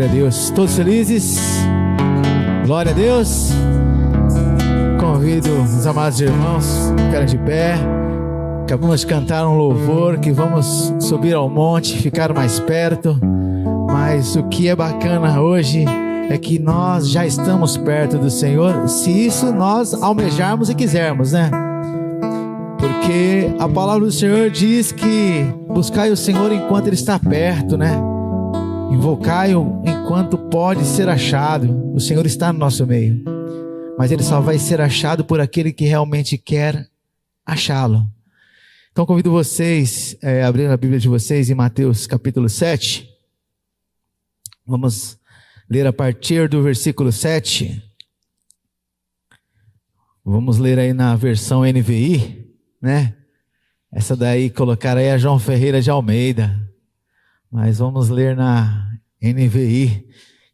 Glória a Deus. Todos felizes? Glória a Deus. Convido os amados irmãos, ficarem de pé. Acabamos de cantar um louvor que vamos subir ao monte, ficar mais perto. Mas o que é bacana hoje é que nós já estamos perto do Senhor, se isso nós almejarmos e quisermos, né? Porque a palavra do Senhor diz que buscai o Senhor enquanto Ele está perto, né? Invocai-o enquanto pode ser achado. O Senhor está no nosso meio, mas Ele só vai ser achado por aquele que realmente quer achá-lo. Então convido vocês a abrir a Bíblia de vocês em Mateus capítulo 7. Vamos ler a partir do versículo 7. Vamos ler aí na versão NVI, né? Essa daí colocaram aí a João Ferreira de Almeida. Mas vamos ler na NVI,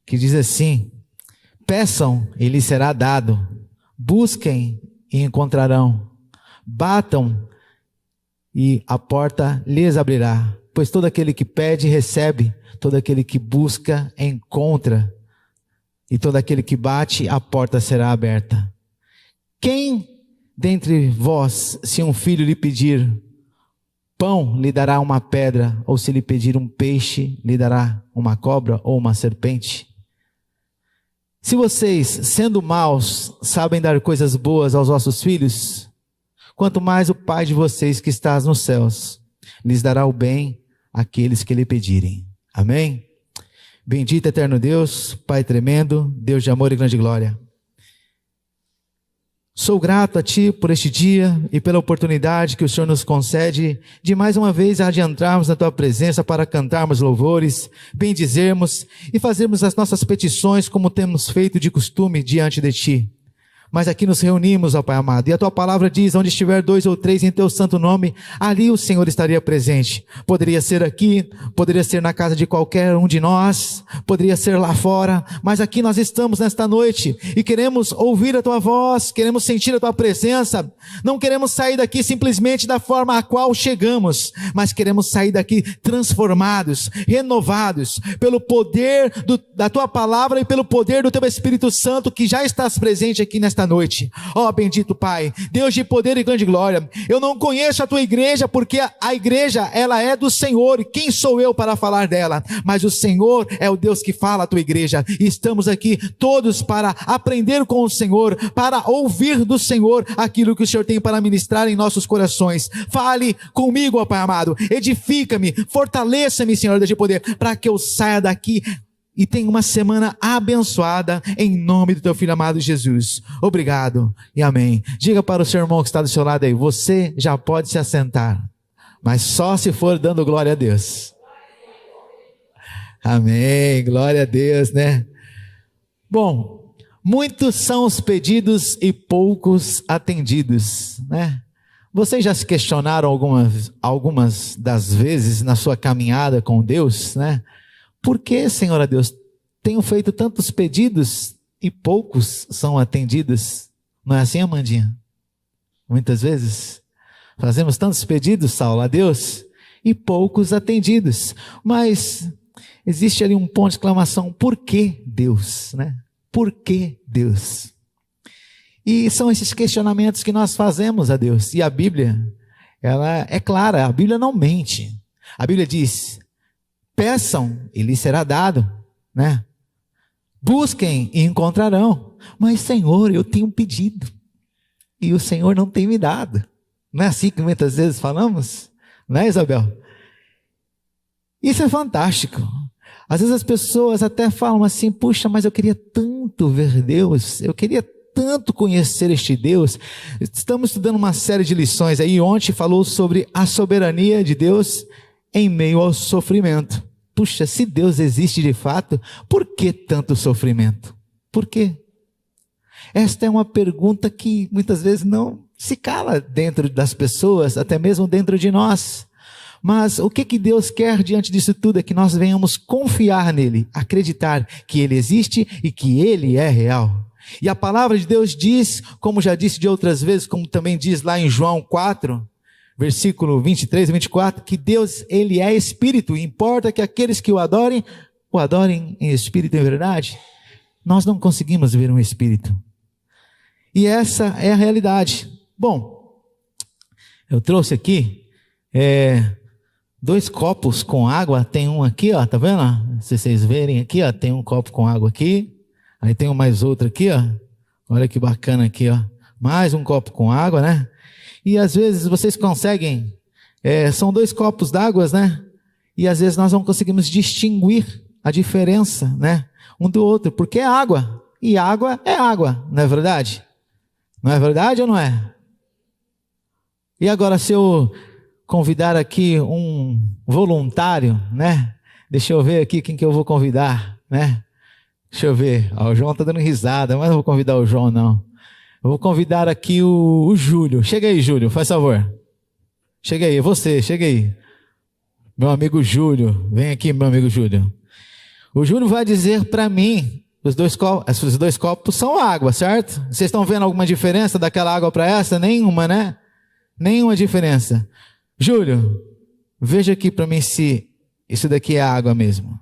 que diz assim: peçam e lhes será dado, busquem e encontrarão, batam e a porta lhes abrirá. Pois todo aquele que pede recebe, todo aquele que busca encontra, e todo aquele que bate a porta será aberta. Quem dentre vós, se um filho lhe pedir pão, lhe dará uma pedra, ou se lhe pedir um peixe, lhe dará uma cobra ou uma serpente? Se vocês, sendo maus, sabem dar coisas boas aos vossos filhos, quanto mais o Pai de vocês que está nos céus lhes dará o bem àqueles que lhe pedirem. Amém? Bendito eterno Deus, Pai tremendo, Deus de amor e grande glória. Sou grato a Ti por este dia e pela oportunidade que o Senhor nos concede de mais uma vez adentrarmos na Tua presença para cantarmos louvores, bendizermos e fazermos as nossas petições como temos feito de costume diante de Ti. Mas aqui nos reunimos, ó Pai amado, e a Tua palavra diz: onde estiver 2 ou 3 em Teu santo nome, ali o Senhor estaria presente. Poderia ser aqui, poderia ser na casa de qualquer um de nós, poderia ser lá fora, mas aqui nós estamos nesta noite e queremos ouvir a Tua voz, queremos sentir a Tua presença. Não queremos sair daqui simplesmente da forma a qual chegamos, mas queremos sair daqui transformados, renovados pelo poder da Tua palavra e pelo poder do Teu Espírito Santo que já estás presente aqui nesta noite. Ó bendito Pai, Deus de poder e grande glória, eu não conheço a Tua igreja, porque a igreja ela é do Senhor, e quem sou eu para falar dela? Mas o Senhor é o Deus que fala a Tua igreja, e estamos aqui todos para aprender com o Senhor, para ouvir do Senhor aquilo que o Senhor tem para ministrar em nossos corações. Fale comigo, ó Pai amado, edifica-me, fortaleça-me, Senhor Deus de poder, para que eu saia daqui e tenha uma semana abençoada, em nome do Teu Filho amado Jesus. Obrigado e amém. Diga para o seu irmão que está do seu lado aí: você já pode se assentar, mas só se for dando glória a Deus. Amém, glória a Deus, né? Bom, muitos são os pedidos e poucos atendidos, né? Vocês já se questionaram algumas das vezes na sua caminhada com Deus, né? Por que, Senhor Deus, tenho feito tantos pedidos e poucos são atendidos? Não é assim, Amandinha? Muitas vezes fazemos tantos pedidos, Saulo, a Deus, e poucos atendidos. Mas existe ali um ponto de exclamação: por que Deus, né? Por que Deus? E são esses questionamentos que nós fazemos a Deus. E a Bíblia, ela é clara, a Bíblia não mente. A Bíblia diz: peçam e lhes será dado, né? Busquem e encontrarão. Mas, Senhor, eu tenho pedido e o Senhor não tem me dado. Não é assim que muitas vezes falamos? Não é, Isabel? Isso é fantástico. Às vezes as pessoas até falam assim: puxa, mas eu queria tanto ver Deus, eu queria tanto conhecer este Deus. Estamos estudando uma série de lições aí. Ontem falou sobre a soberania de Deus em meio ao sofrimento. Puxa, se Deus existe de fato, por que tanto sofrimento? Por quê? Esta é uma pergunta que muitas vezes não se cala dentro das pessoas, até mesmo dentro de nós. Mas o que Deus quer diante disso tudo é que nós venhamos confiar nele, acreditar que ele existe e que ele é real. E a palavra de Deus diz, como já disse de outras vezes, como também diz lá em João 4, versículo 23 e 24, que Deus, ele é Espírito, e importa que aqueles que o adorem, o adorem em espírito e em verdade, nós não conseguimos ver um espírito. E essa é a realidade. Bom, eu trouxe aqui 2 copos com água. Tem um aqui, ó, tá vendo? Se vocês verem aqui, ó, tem um copo com água aqui. Aí tem mais outro aqui, ó. Olha que bacana aqui, ó. Mais um copo com água, né? E às vezes vocês conseguem, são 2 copos d'água, né? E às vezes nós não conseguimos distinguir a diferença, né? Um do outro, porque é água. E água é água, não é verdade? Não é verdade ou não é? E agora, se eu convidar aqui um voluntário, né? Deixa eu ver aqui quem que eu vou convidar, né? Deixa eu ver. O João está dando risada, mas não vou convidar o João, não. Eu vou convidar aqui o Júlio. Chega aí, Júlio, faz favor. Chega aí, você, chega aí. Meu amigo Júlio, vem aqui, meu amigo Júlio. O Júlio vai dizer para mim, os 2 copos são água, certo? Vocês estão vendo alguma diferença daquela água para essa? Nenhuma, né? Nenhuma diferença. Júlio, veja aqui para mim se isso daqui é água mesmo.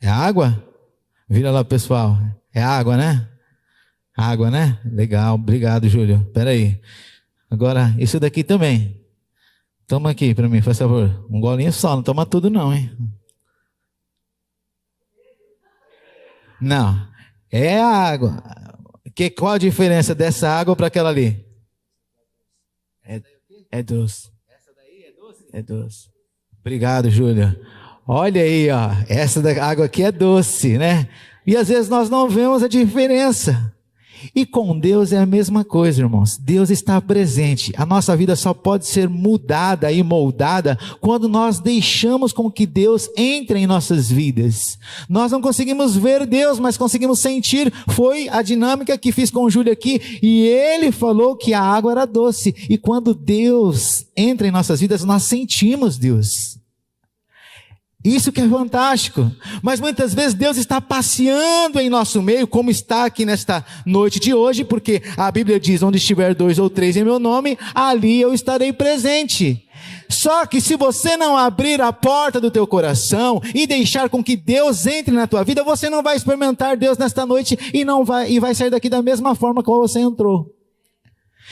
É água? Vira lá, pessoal. É água, né? Água, né? Legal, obrigado, Júlio. Espera aí. Agora, isso daqui também. Toma aqui para mim, faz favor. Um golinho só, não toma tudo não, hein? Não, é água. Qual a diferença dessa água para aquela ali? É doce. Essa daí é doce? É doce. Obrigado, Júlia. Olha aí, ó. Essa da água aqui é doce, né? E às vezes nós não vemos a diferença. E com Deus é a mesma coisa, irmãos. Deus está presente. A nossa vida só pode ser mudada e moldada quando nós deixamos com que Deus entre em nossas vidas. Nós não conseguimos ver Deus, mas conseguimos sentir. Foi a dinâmica que fiz com o Júlio aqui. E ele falou que a água era doce. E quando Deus entra em nossas vidas, nós sentimos Deus. Isso que é fantástico, mas muitas vezes Deus está passeando em nosso meio, como está aqui nesta noite de hoje, porque a Bíblia diz, onde estiver 2 ou 3 em meu nome, ali eu estarei presente. Só que se você não abrir a porta do teu coração e deixar com que Deus entre na tua vida, você não vai experimentar Deus nesta noite e vai sair daqui da mesma forma como você entrou.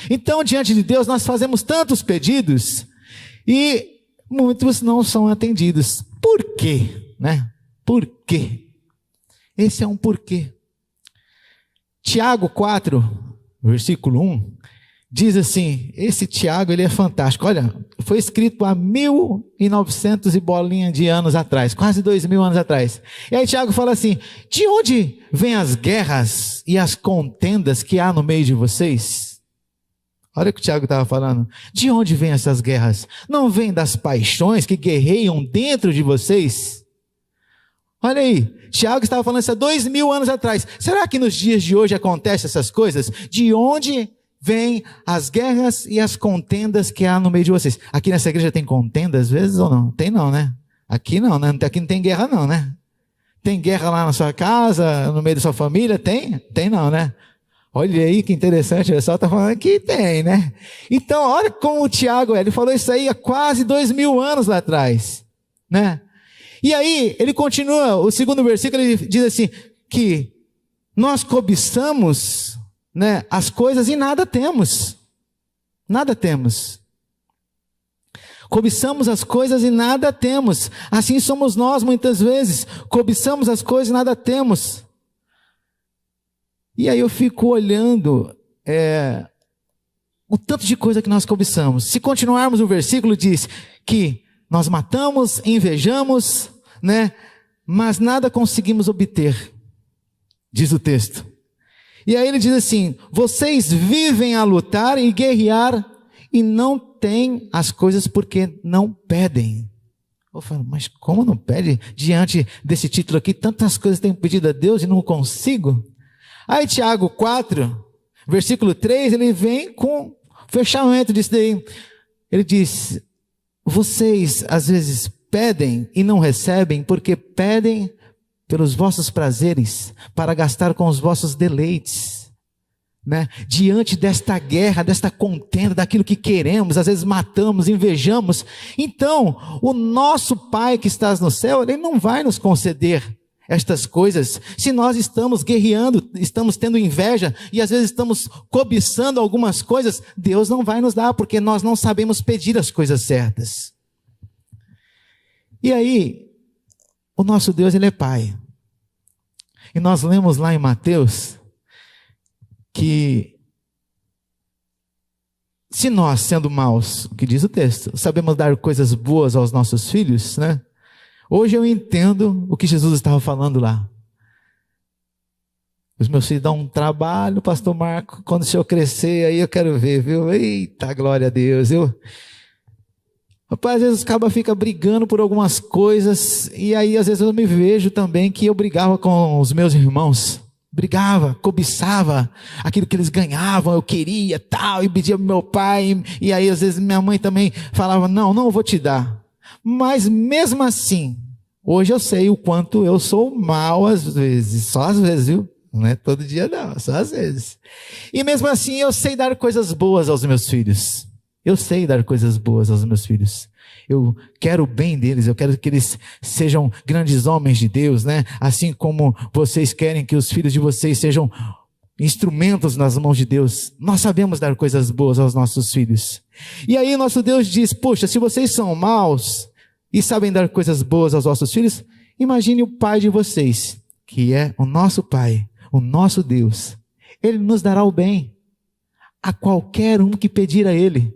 Então, diante de Deus, nós fazemos tantos pedidos e muitos não são atendidos. Por quê? Né? Por quê? Esse é um porquê. Tiago 4, versículo 1, diz assim, esse Tiago ele é fantástico. Olha, foi escrito há 1900 e bolinha de anos atrás, quase 2000 anos atrás. E aí Tiago fala assim, de onde vêm as guerras e as contendas que há no meio de vocês? Olha o que o Tiago estava falando. De onde vêm essas guerras? Não vêm das paixões que guerreiam dentro de vocês? Olha aí, Tiago estava falando isso há 2000 anos atrás. Será que nos dias de hoje acontecem essas coisas? De onde vêm as guerras e as contendas que há no meio de vocês? Aqui nessa igreja tem contenda às vezes ou não? Tem não, né? Aqui não, né? Aqui não tem guerra não, né? Tem guerra lá na sua casa, no meio da sua família? Tem? Tem não, né? Olha aí que interessante, o pessoal está falando que tem, né? Então, olha como o Tiago, ele falou isso aí há quase 2000 anos lá atrás, né? E aí, ele continua, o segundo versículo, ele diz assim, que nós cobiçamos, né, as coisas e nada temos. Nada temos. Cobiçamos as coisas e nada temos. Assim somos nós muitas vezes. Cobiçamos as coisas e nada temos. E aí eu fico olhando o tanto de coisa que nós cobiçamos. Se continuarmos o versículo, diz que nós matamos, invejamos, né? Mas nada conseguimos obter, diz o texto. E aí ele diz assim, vocês vivem a lutar e guerrear e não têm as coisas porque não pedem. Eu falo, mas como não pede? Diante desse título aqui, tantas coisas tenho pedido a Deus e não consigo. Aí Tiago 4, versículo 3, ele vem com fechamento disso daí. Ele diz, vocês às vezes pedem e não recebem, porque pedem pelos vossos prazeres, para gastar com os vossos deleites. né? Diante desta guerra, desta contenda, daquilo que queremos, às vezes matamos, invejamos. Então, o nosso Pai que estás no céu, Ele não vai nos conceder estas coisas, se nós estamos guerreando, estamos tendo inveja, e às vezes estamos cobiçando algumas coisas, Deus não vai nos dar, porque nós não sabemos pedir as coisas certas. E aí, o nosso Deus, Ele é Pai. E nós lemos lá em Mateus, que se nós, sendo maus, o que diz o texto, sabemos dar coisas boas aos nossos filhos, né? Hoje eu entendo o que Jesus estava falando lá. Os meus filhos dão um trabalho, pastor Marco, quando o senhor crescer, aí eu quero ver, viu? Eita, glória a Deus, Rapaz, às vezes os cabas ficam brigando por algumas coisas, e aí às vezes eu me vejo também que eu brigava com os meus irmãos. Brigava, cobiçava aquilo que eles ganhavam, eu queria, tal, e pedia para meu pai, e aí às vezes minha mãe também falava, não vou te dar. Mas mesmo assim, hoje eu sei o quanto eu sou mal às vezes, só às vezes, viu? Não é todo dia não, só às vezes. E mesmo assim eu sei dar coisas boas aos meus filhos. Eu sei dar coisas boas aos meus filhos. Eu quero o bem deles, eu quero que eles sejam grandes homens de Deus, né? Assim como vocês querem que os filhos de vocês sejam instrumentos nas mãos de Deus. Nós sabemos dar coisas boas aos nossos filhos. E aí nosso Deus diz, poxa, se vocês são maus e sabem dar coisas boas aos vossos filhos, imagine o Pai de vocês, que é o nosso Pai, o nosso Deus. Ele nos dará o bem a qualquer um que pedir a Ele.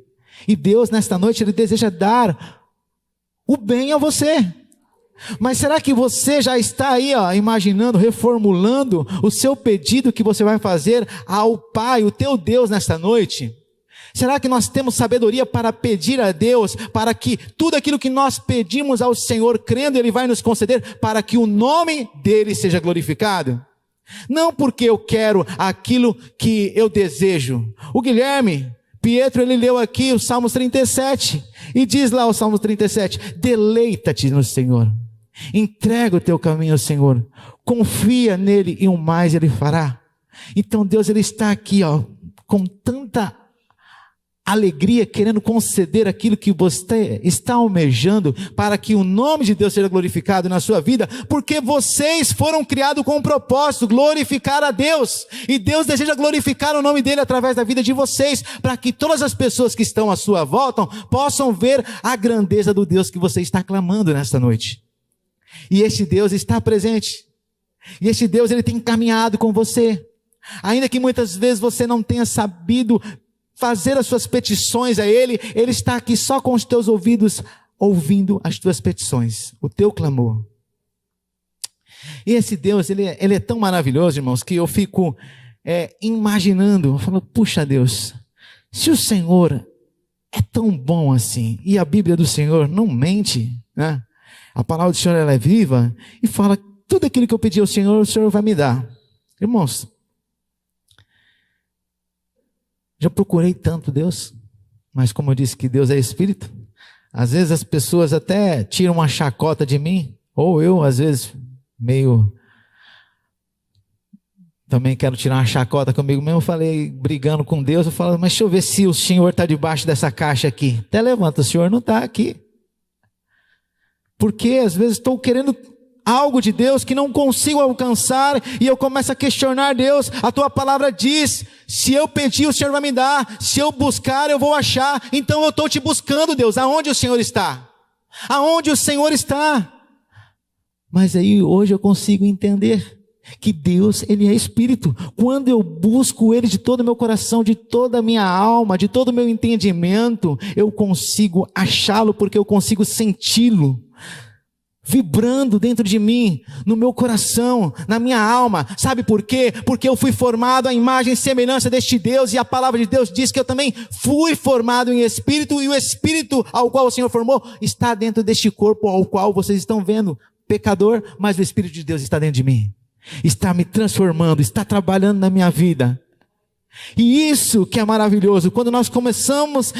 E Deus, nesta noite, Ele deseja dar o bem a você. Mas será que você já está aí, imaginando, reformulando o seu pedido que você vai fazer ao Pai, o teu Deus, nesta noite? Será que nós temos sabedoria para pedir a Deus, para que tudo aquilo que nós pedimos ao Senhor, crendo, Ele vai nos conceder, para que o nome dEle seja glorificado? Não porque eu quero aquilo que eu desejo. O Guilherme Pietro, ele leu aqui o Salmos 37, e diz lá o Salmos 37, deleita-te no Senhor, entrega o teu caminho ao Senhor, confia nele e o mais Ele fará. Então Deus, Ele está aqui, com tanta alegria, querendo conceder aquilo que você está almejando, para que o nome de Deus seja glorificado na sua vida, porque vocês foram criados com um propósito, glorificar a Deus, e Deus deseja glorificar o nome dEle através da vida de vocês, para que todas as pessoas que estão à sua volta, possam ver a grandeza do Deus que você está clamando nesta noite. E esse Deus está presente, e esse Deus, Ele tem caminhado com você, ainda que muitas vezes você não tenha sabido fazer as suas petições a Ele, Ele está aqui só com os teus ouvidos, ouvindo as tuas petições, o teu clamor. E esse Deus, Ele é tão maravilhoso, irmãos, que eu fico imaginando, falando, puxa Deus, se o Senhor é tão bom assim, e a Bíblia do Senhor não mente, né? A palavra do Senhor, ela é viva, e fala, tudo aquilo que eu pedi ao Senhor, o Senhor vai me dar. Irmãos, já procurei tanto Deus, mas como eu disse que Deus é Espírito, às vezes as pessoas até tiram uma chacota de mim, ou eu às vezes meio, também quero tirar uma chacota comigo mesmo, eu falei, brigando com Deus, eu falo, mas deixa eu ver se o Senhor está debaixo dessa caixa aqui. Até levanta, o Senhor não está aqui. Porque às vezes estou querendo algo de Deus que não consigo alcançar, e eu começo a questionar Deus. A tua palavra diz, se eu pedir o Senhor vai me dar, se eu buscar eu vou achar. Então eu estou te buscando, Deus, aonde o Senhor está? Aonde o Senhor está? Mas aí hoje eu consigo entender que Deus, Ele é Espírito. Quando eu busco Ele de todo o meu coração, de toda a minha alma, de todo o meu entendimento, eu consigo achá-lo, porque eu consigo senti-lo vibrando dentro de mim, no meu coração, na minha alma. Sabe por quê? Porque eu fui formado à imagem e semelhança deste Deus, e a palavra de Deus diz que eu também fui formado em Espírito, e o Espírito ao qual o Senhor formou está dentro deste corpo ao qual vocês estão vendo, pecador, mas o Espírito de Deus está dentro de mim, está me transformando, está trabalhando na minha vida. E isso que é maravilhoso, quando nós começamos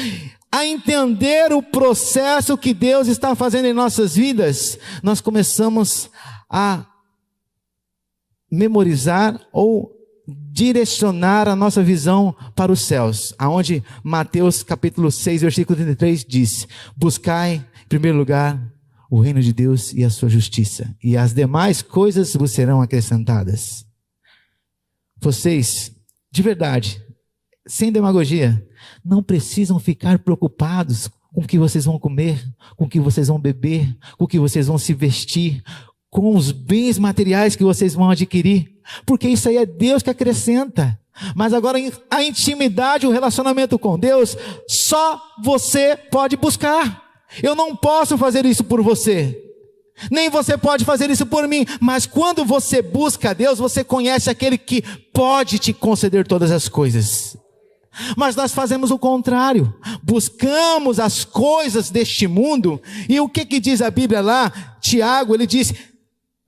a entender o processo que Deus está fazendo em nossas vidas, nós começamos a memorizar ou direcionar a nossa visão para os céus, aonde Mateus capítulo 6, versículo 33 diz: buscai em primeiro lugar o reino de Deus e a sua justiça, e as demais coisas vos serão acrescentadas. Vocês, de verdade, sem demagogia, não precisam ficar preocupados com o que vocês vão comer, com o que vocês vão beber, com o que vocês vão se vestir, com os bens materiais que vocês vão adquirir, porque isso aí é Deus que acrescenta. Mas agora a intimidade, o relacionamento com Deus, só você pode buscar. Eu não posso fazer isso por você, nem você pode fazer isso por mim, mas quando você busca a Deus, você conhece aquele que pode te conceder todas as coisas. Mas nós fazemos o contrário, buscamos as coisas deste mundo, e o que diz a Bíblia lá? Tiago, ele diz,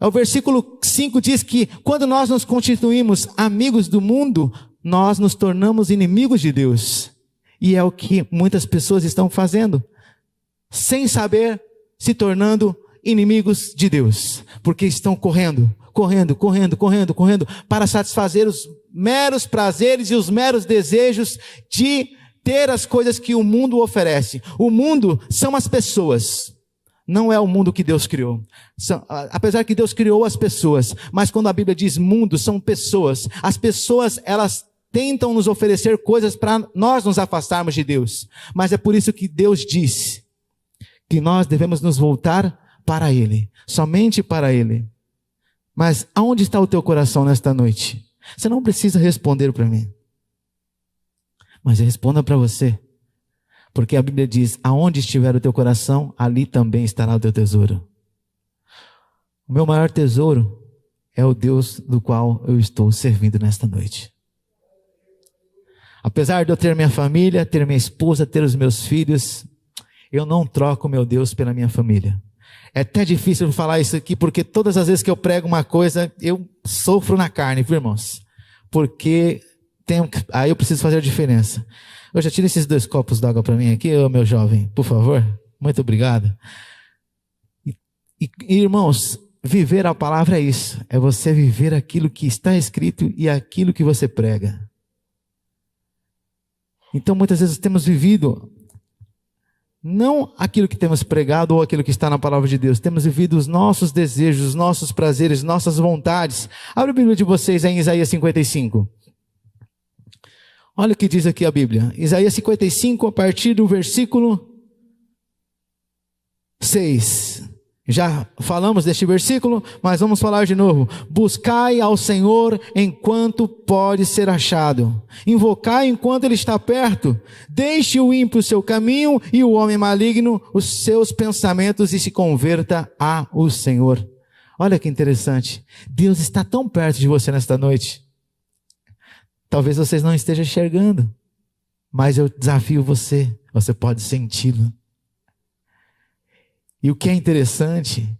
o versículo 5 diz que quando nós nos constituímos amigos do mundo, nós nos tornamos inimigos de Deus, e é o que muitas pessoas estão fazendo, sem saber, se tornando inimigos de Deus, porque estão correndo para satisfazer os meros prazeres e os meros desejos de ter as coisas que o mundo oferece. O mundo são as pessoas, não é o mundo que Deus criou. Apesar que Deus criou as pessoas, mas quando a Bíblia diz mundo, são pessoas. As pessoas, elas tentam nos oferecer coisas para nós nos afastarmos de Deus, mas é por isso que Deus diz que nós devemos nos voltar para Ele, somente para Ele. Mas aonde está o teu coração nesta noite? Você não precisa responder para mim, mas responda para você, porque a Bíblia diz, aonde estiver o teu coração, ali também estará o teu tesouro. O meu maior tesouro é o Deus do qual eu estou servindo nesta noite. Apesar de eu ter minha família, ter minha esposa, ter os meus filhos, eu não troco meu Deus pela minha família. É até difícil falar isso aqui, porque todas as vezes que eu prego uma coisa, eu sofro na carne, viu, irmãos? Porque aí eu preciso fazer a diferença. Eu já tiro esses 2 copos d'água para mim aqui, meu jovem, por favor. Muito obrigado. E irmãos, viver a palavra é isso. É você viver aquilo que está escrito e aquilo que você prega. Então muitas vezes temos vivido não aquilo que temos pregado ou aquilo que está na palavra de Deus. Temos vivido os nossos desejos, os nossos prazeres, nossas vontades. Abre a Bíblia de vocês em Isaías 55. Olha o que diz aqui a Bíblia. Isaías 55, a partir do versículo 6. Já falamos deste versículo, mas vamos falar de novo. Buscai ao Senhor enquanto pode ser achado. Invocai enquanto Ele está perto. Deixe o ímpio o seu caminho e o homem maligno os seus pensamentos e se converta ao Senhor. Olha que interessante. Deus está tão perto de você nesta noite. Talvez vocês não estejam enxergando, mas eu desafio você. Você pode senti-lo. E o que é interessante,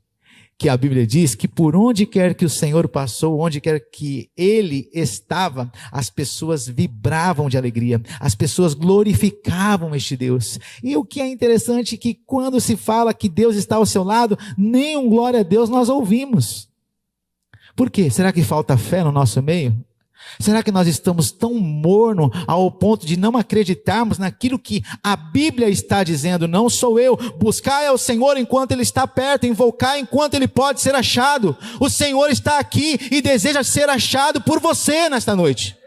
que a Bíblia diz que por onde quer que o Senhor passou, onde quer que Ele estava, as pessoas vibravam de alegria, as pessoas glorificavam este Deus. E o que é interessante é que quando se fala que Deus está ao seu lado, nem um glória a Deus nós ouvimos. Por quê? Será que falta fé no nosso meio? Será que nós estamos tão morno ao ponto de não acreditarmos naquilo que a Bíblia está dizendo? Não sou eu. Buscai ao Senhor enquanto Ele está perto, invocai enquanto Ele pode ser achado. O Senhor está aqui e deseja ser achado por você nesta noite.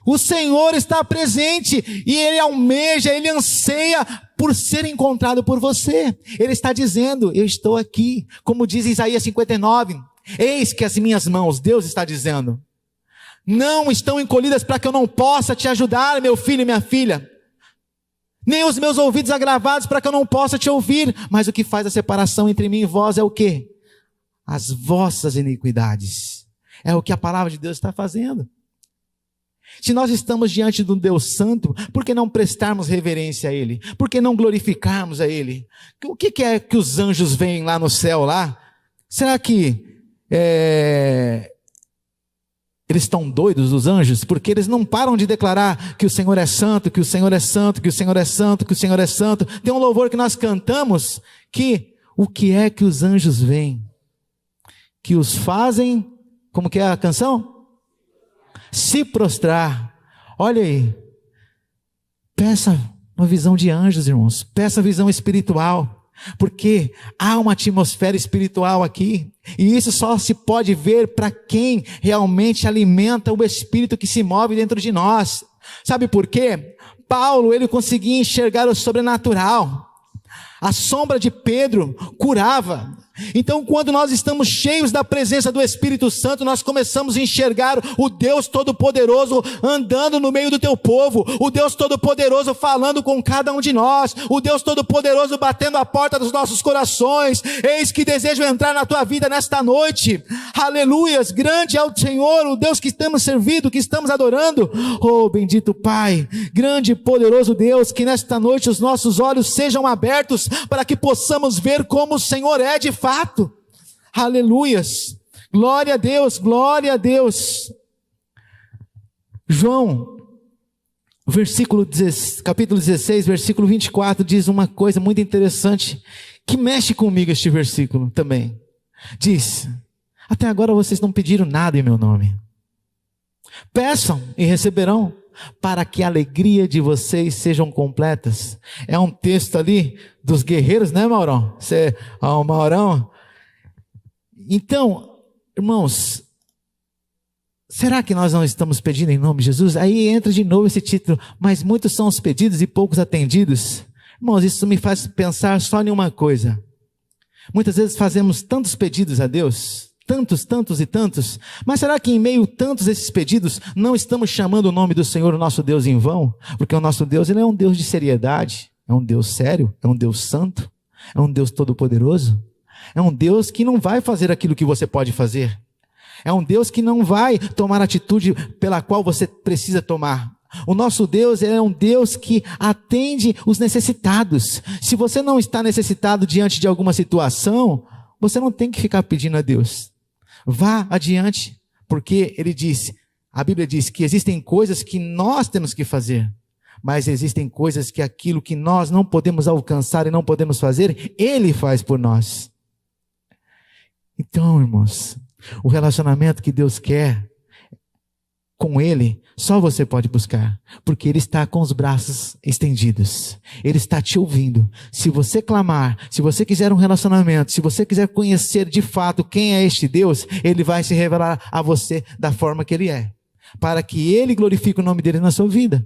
O Senhor está presente e Ele almeja, Ele anseia por ser encontrado por você. Ele está dizendo, eu estou aqui, como diz Isaías 59. Eis que as minhas mãos, Deus está dizendo, não estão encolhidas para que eu não possa te ajudar, meu filho e minha filha. Nem os meus ouvidos agravados para que eu não possa te ouvir. Mas o que faz a separação entre mim e vós é o quê? As vossas iniquidades. É o que a palavra de Deus está fazendo. Se nós estamos diante de um Deus santo, por que não prestarmos reverência a Ele? Por que não glorificarmos a Ele? O que é que os anjos veem lá no céu lá? Será que eles estão doidos, os anjos? Porque eles não param de declarar que o Senhor é santo, que o Senhor é santo, que o Senhor é santo, que o Senhor é santo. Tem um louvor que nós cantamos que o que é que os anjos veem? Que os fazem, como que é a canção? se prostrar. Olha aí, peça uma visão de anjos, irmãos, peça visão espiritual, porque há uma atmosfera espiritual aqui, e isso só se pode ver para quem realmente alimenta o Espírito que se move dentro de nós. Sabe por quê? Paulo, ele conseguia enxergar o sobrenatural. A sombra de Pedro curava. Então, quando nós estamos cheios da presença do Espírito Santo, nós começamos a enxergar o Deus Todo-Poderoso andando no meio do teu povo, o Deus Todo-Poderoso falando com cada um de nós, o Deus Todo-Poderoso batendo a porta dos nossos corações. Eis que desejo entrar na tua vida nesta noite. Aleluias, grande é o Senhor, o Deus que estamos servindo, que estamos adorando. Oh, bendito Pai, grande e poderoso Deus, que nesta noite os nossos olhos sejam abertos para que possamos ver como o Senhor é de fato. Aleluias, glória a Deus, glória a Deus. João, capítulo 16, versículo 24, diz uma coisa muito interessante, que mexe comigo este versículo também. Diz: até agora vocês não pediram nada em meu nome. Peçam e receberão, para que a alegria de vocês sejam completas. É um texto ali dos guerreiros, né, Maurão? Maurão. Então, irmãos, será que nós não estamos pedindo em nome de Jesus? Aí entra de novo esse título: mas muitos são os pedidos e poucos atendidos. Irmãos, isso me faz pensar só em uma coisa. Muitas vezes fazemos tantos pedidos a Deus, tantos e tantos, mas será que em meio a tantos esses pedidos não estamos chamando o nome do Senhor, o nosso Deus, em vão? Porque o nosso Deus, ele é um Deus de seriedade, é um Deus sério, é um Deus santo, é um Deus todo-poderoso, é um Deus que não vai fazer aquilo que você pode fazer, é um Deus que não vai tomar a atitude pela qual você precisa tomar. O nosso Deus é um Deus que atende os necessitados. Se você não está necessitado diante de alguma situação, você não tem que ficar pedindo a Deus. Vá adiante, porque a Bíblia diz que existem coisas que nós temos que fazer, mas existem coisas que aquilo que nós não podemos alcançar e não podemos fazer, Ele faz por nós. Então, irmãos, o relacionamento que Deus quer com Ele, só você pode buscar, porque Ele está com os braços estendidos, Ele está te ouvindo. Se você clamar, se você quiser um relacionamento, se você quiser conhecer de fato quem é este Deus, Ele vai se revelar a você da forma que Ele é, para que Ele glorifique o nome dEle na sua vida.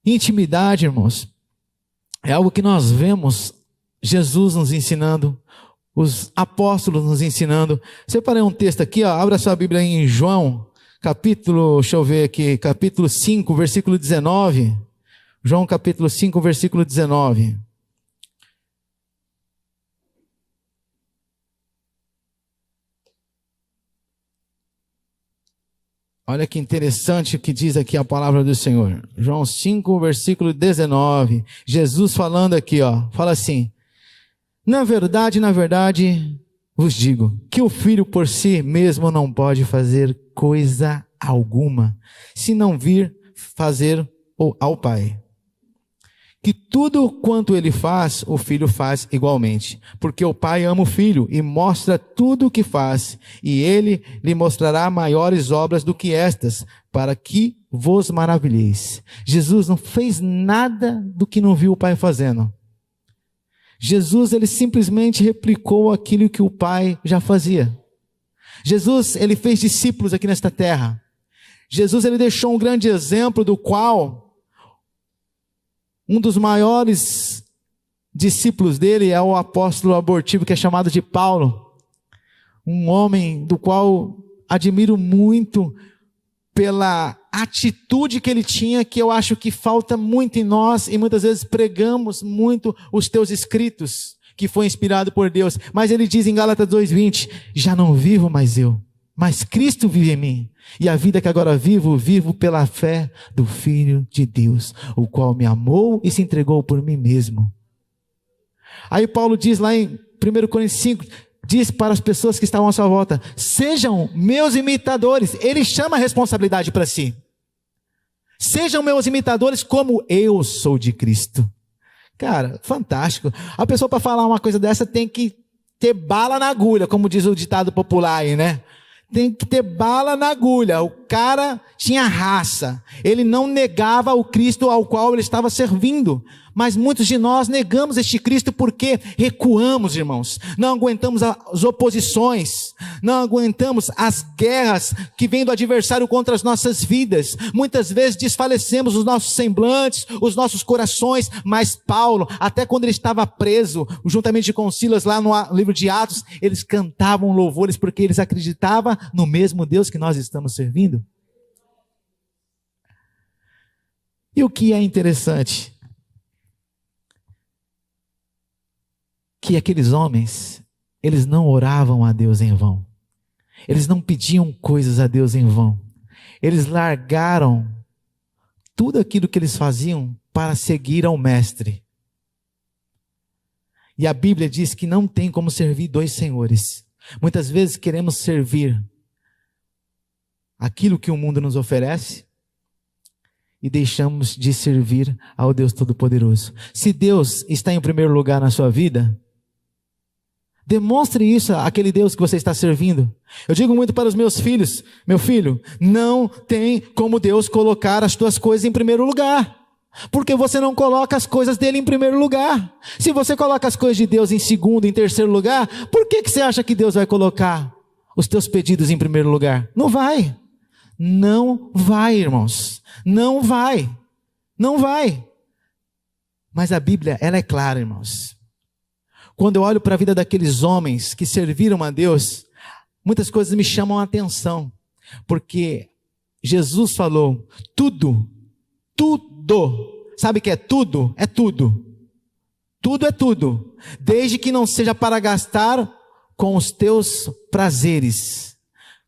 Intimidade, irmãos, é algo que nós vemos Jesus nos ensinando, os apóstolos nos ensinando. Separei um texto aqui, abra sua Bíblia em João, capítulo 5, versículo 19. João capítulo 5, versículo 19. Olha que interessante o que diz aqui a palavra do Senhor. João 5, versículo 19. Jesus falando aqui, fala assim: na verdade, vos digo, que o Filho por si mesmo não pode fazer coisa alguma, se não vir fazer ao Pai. Que tudo quanto Ele faz, o Filho faz igualmente, porque o Pai ama o Filho e mostra tudo o que faz, e Ele lhe mostrará maiores obras do que estas, para que vos maravilheis. Jesus não fez nada do que não viu o Pai fazendo. Jesus, ele simplesmente replicou aquilo que o Pai já fazia. Jesus, ele fez discípulos aqui nesta terra. Jesus, ele deixou um grande exemplo, do qual um dos maiores discípulos dele é o apóstolo abortivo, que é chamado de Paulo. Um homem do qual admiro muito pela atitude que ele tinha, que eu acho que falta muito em nós, e muitas vezes pregamos muito os teus escritos, que foi inspirado por Deus. Mas ele diz em Gálatas 2:20, já não vivo mais eu, mas Cristo vive em mim, e a vida que agora vivo pela fé do Filho de Deus, o qual me amou e se entregou por mim mesmo. Aí Paulo diz lá em 1 Coríntios 5, diz para as pessoas que estavam à sua volta: sejam meus imitadores. Ele chama a responsabilidade para si. Sejam meus imitadores como eu sou de Cristo. Cara, fantástico. A pessoa, para falar uma coisa dessa, tem que ter bala na agulha, como diz o ditado popular aí, né? Tem que ter bala na agulha. O cara tinha raça. Ele não negava o Cristo ao qual ele estava servindo. Mas muitos de nós negamos este Cristo porque recuamos, irmãos. Não aguentamos as oposições. Não aguentamos as guerras que vêm do adversário contra as nossas vidas. Muitas vezes desfalecemos os nossos semblantes, os nossos corações. Mas Paulo, até quando ele estava preso, juntamente com Silas lá no livro de Atos, eles cantavam louvores porque eles acreditavam no mesmo Deus que nós estamos servindo. E o que é interessante? Que aqueles homens, eles não oravam a Deus em vão. Eles não pediam coisas a Deus em vão. Eles largaram tudo aquilo que eles faziam para seguir ao Mestre. E a Bíblia diz que não tem como servir dois senhores. Muitas vezes queremos servir aquilo que o mundo nos oferece e deixamos de servir ao Deus Todo-Poderoso. Se Deus está em primeiro lugar na sua vida, demonstre isso àquele Deus que você está servindo. Eu digo muito para os meus filhos: meu filho, não tem como Deus colocar as tuas coisas em primeiro lugar, porque você não coloca as coisas dele em primeiro lugar. Se você coloca as coisas de Deus em segundo, em terceiro lugar, por que você acha que Deus vai colocar os teus pedidos em primeiro lugar? Não vai. Não vai, irmãos. Não vai. Não vai. Mas a Bíblia, ela é clara, irmãos. Quando eu olho para a vida daqueles homens que serviram a Deus, muitas coisas me chamam a atenção. Porque Jesus falou, tudo. Sabe o que é tudo? É tudo. Tudo é tudo. Desde que não seja para gastar com os teus prazeres.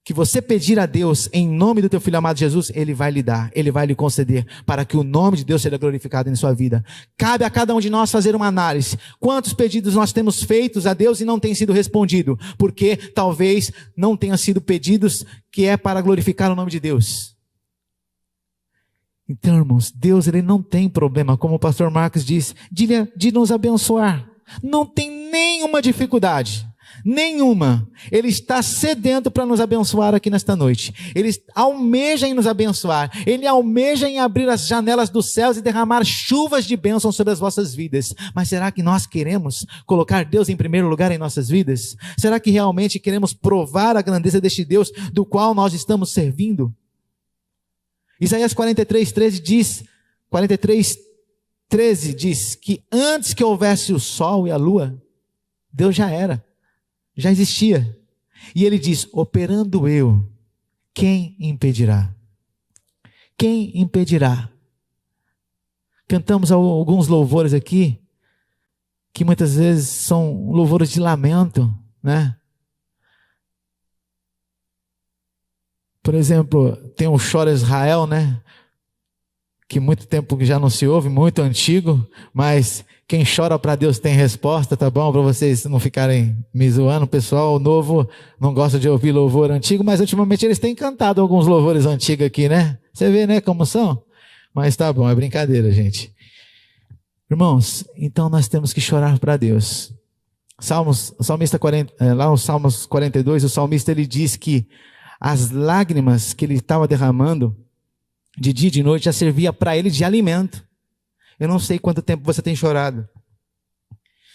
Que você pedir a Deus em nome do teu Filho amado Jesus, Ele vai lhe dar, Ele vai lhe conceder, para que o nome de Deus seja glorificado em sua vida. Cabe a cada um de nós fazer uma análise. Quantos pedidos nós temos feitos a Deus e não tem sido respondido? Porque talvez não tenham sido pedidos que é para glorificar o nome de Deus. Então, irmãos, Deus, Ele não tem problema, como o pastor Marcos diz, de nos abençoar. Não tem nenhuma dificuldade. Nenhuma. Ele está sedento para nos abençoar aqui nesta noite. Ele almeja em nos abençoar. Ele almeja em abrir as janelas dos céus e derramar chuvas de bênção sobre as vossas vidas. Mas será que nós queremos colocar Deus em primeiro lugar em nossas vidas? Será que realmente queremos provar a grandeza deste Deus do qual nós estamos servindo? Isaías 43:13 diz, 43:13 diz que antes que houvesse o sol e a lua, Deus já era. Já existia. E ele diz, operando eu, quem impedirá? Quem impedirá? Cantamos alguns louvores aqui, que muitas vezes são louvores de lamento, né? Por exemplo, tem o Chora Israel, né? Que muito tempo já não se ouve, muito antigo, mas quem chora para Deus tem resposta, tá bom? Para vocês não ficarem me zoando, o pessoal novo não gosta de ouvir louvor antigo, mas ultimamente eles têm cantado alguns louvores antigos aqui, né? Você vê, né, como são? Mas tá bom, é brincadeira, gente. Irmãos, então nós temos que chorar para Deus. Lá no Salmos 42, o salmista ele diz que as lágrimas que ele estava derramando de dia e de noite já servia para ele de alimento. Eu não sei quanto tempo você tem chorado.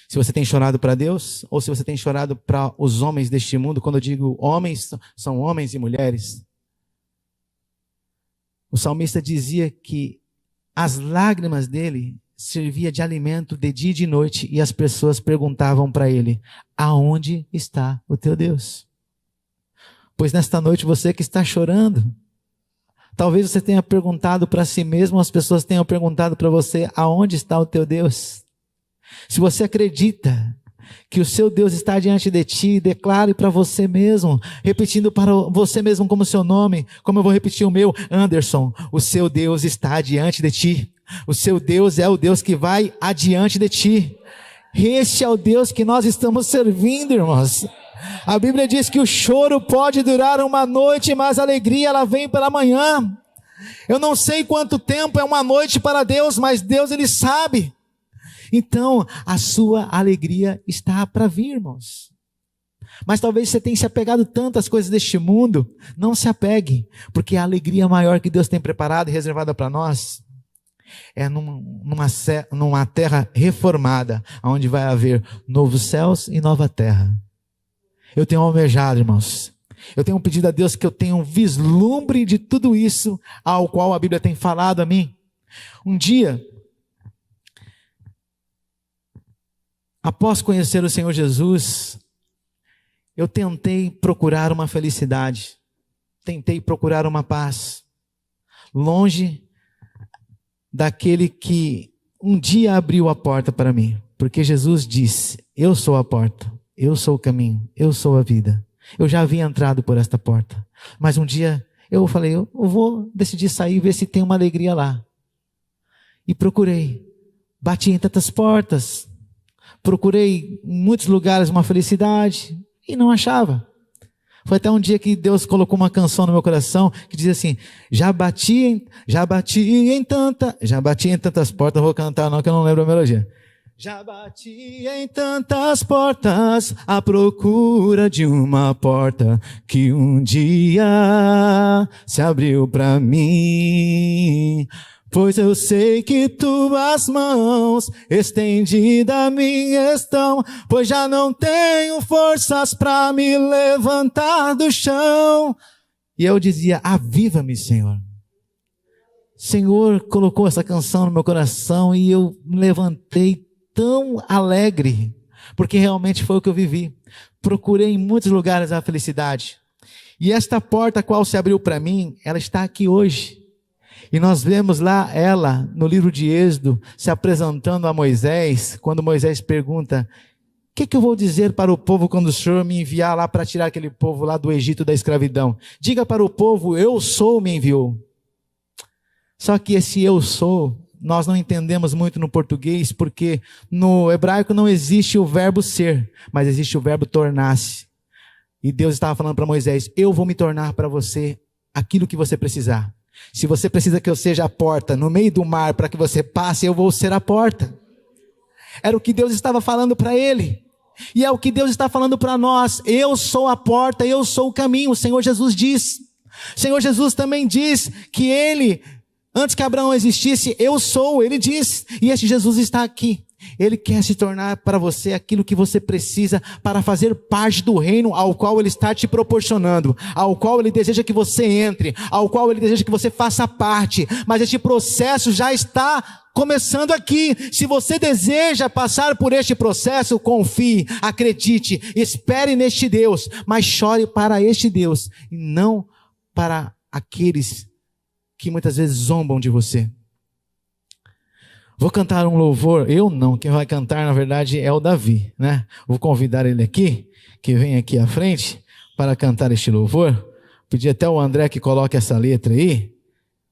Se você tem chorado para Deus ou se você tem chorado para os homens deste mundo. Quando eu digo homens, são homens e mulheres. O salmista dizia que as lágrimas dele servia de alimento de dia e de noite e as pessoas perguntavam para ele, aonde está o teu Deus? Pois nesta noite você que está chorando, talvez você tenha perguntado para si mesmo, as pessoas tenham perguntado para você, aonde está o teu Deus? Se você acredita que o seu Deus está diante de ti, declare para você mesmo, repetindo para você mesmo como seu nome, como eu vou repetir o meu, Anderson, o seu Deus está diante de ti. O seu Deus é o Deus que vai adiante de ti. Este é o Deus que nós estamos servindo, irmãos. A Bíblia diz que o choro pode durar uma noite, mas a alegria ela vem pela manhã. Eu não sei quanto tempo é uma noite para Deus, mas Deus ele sabe. Então, a sua alegria está para vir, irmãos. Mas talvez você tenha se apegado tanto às coisas deste mundo. Não se apegue, porque a alegria maior que Deus tem preparado e reservada para nós é numa terra reformada, onde vai haver novos céus e nova terra. Eu tenho almejado, irmãos. Eu tenho pedido a Deus que eu tenha um vislumbre de tudo isso ao qual a Bíblia tem falado a mim. Um dia, após conhecer o Senhor Jesus, eu tentei procurar uma felicidade, tentei procurar uma paz, longe daquele que um dia abriu a porta para mim, porque Jesus disse: eu sou a porta, eu sou o caminho, eu sou a vida. Eu já havia entrado por esta porta, mas um dia eu falei, eu vou decidir sair e ver se tem uma alegria lá. E procurei, bati em tantas portas, procurei em muitos lugares uma felicidade e não achava. Foi até um dia que Deus colocou uma canção no meu coração que dizia assim: já bati em tantas portas. Não vou cantar não, que eu não lembro a melodia. Já bati em tantas portas à procura de uma porta que um dia se abriu para mim. Pois eu sei que tuas mãos estendidas a mim estão, pois já não tenho forças para me levantar do chão. E eu dizia: aviva-me, Senhor. Senhor colocou essa canção no meu coração e eu me levantei tão alegre, porque realmente foi o que eu vivi. Procurei em muitos lugares a felicidade. E esta porta a qual se abriu para mim, ela está aqui hoje. E nós vemos lá ela, no livro de Êxodo, se apresentando a Moisés, quando Moisés pergunta: o que eu vou dizer para o povo quando o Senhor me enviar lá para tirar aquele povo lá do Egito da escravidão? Diga para o povo: eu sou, me enviou. Só que esse eu sou, nós não entendemos muito no português, porque no hebraico não existe o verbo ser, mas existe o verbo tornar-se. E Deus estava falando para Moisés: eu vou me tornar para você aquilo que você precisar. Se você precisa que eu seja a porta no meio do mar para que você passe, eu vou ser a porta. Era o que Deus estava falando para ele. E é o que Deus está falando para nós: eu sou a porta, eu sou o caminho. O Senhor Jesus diz. O Senhor Jesus também diz que ele, antes que Abraão existisse, eu sou, ele diz. E este Jesus está aqui. Ele quer se tornar para você aquilo que você precisa para fazer parte do reino ao qual Ele está te proporcionando, ao qual Ele deseja que você entre, ao qual Ele deseja que você faça parte. Mas este processo já está começando aqui. Se você deseja passar por este processo, confie, acredite, espere neste Deus, mas chore para este Deus e não para aqueles que muitas vezes zombam de você. Vou cantar um louvor, eu não, quem vai cantar na verdade é o Davi, né? Vou convidar ele aqui, que vem aqui à frente para cantar este louvor. Pedir até o André que coloque essa letra aí,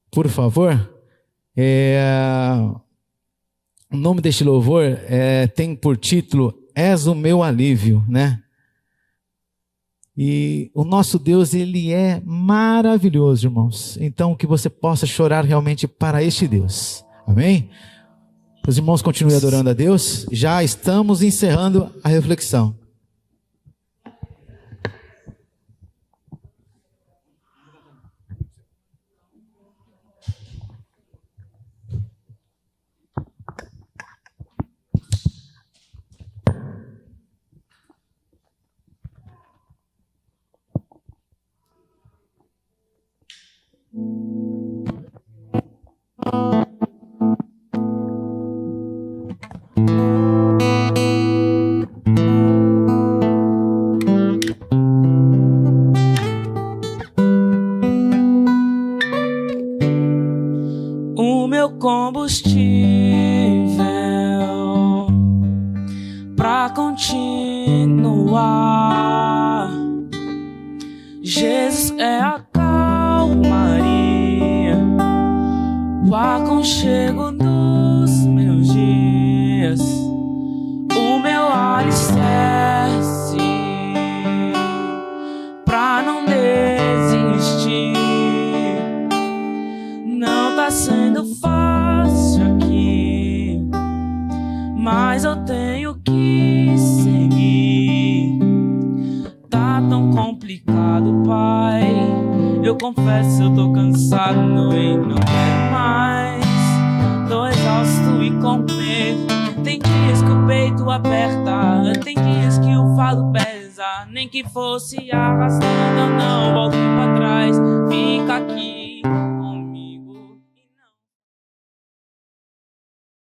por favor. O nome deste louvor tem por título És o meu alívio, né? E o nosso Deus, Ele é maravilhoso, irmãos. Então que você possa chorar realmente para este Deus, amém? Os irmãos continuem adorando a Deus. Já estamos encerrando a reflexão. O meu combustível pra continuar. Jesus é a calmaria, o aconchego dos meus dias, o meu alicerce pra não desistir. Não tá sendo fácil aqui, mas eu tenho que seguir. confesso, eu tô cansado e não quero mais. Tô exausto e com medo. Tem dias que o peito aperta, tem dias que o fardo pesa. Nem que fosse arrastando, eu não volto pra trás. Fica aqui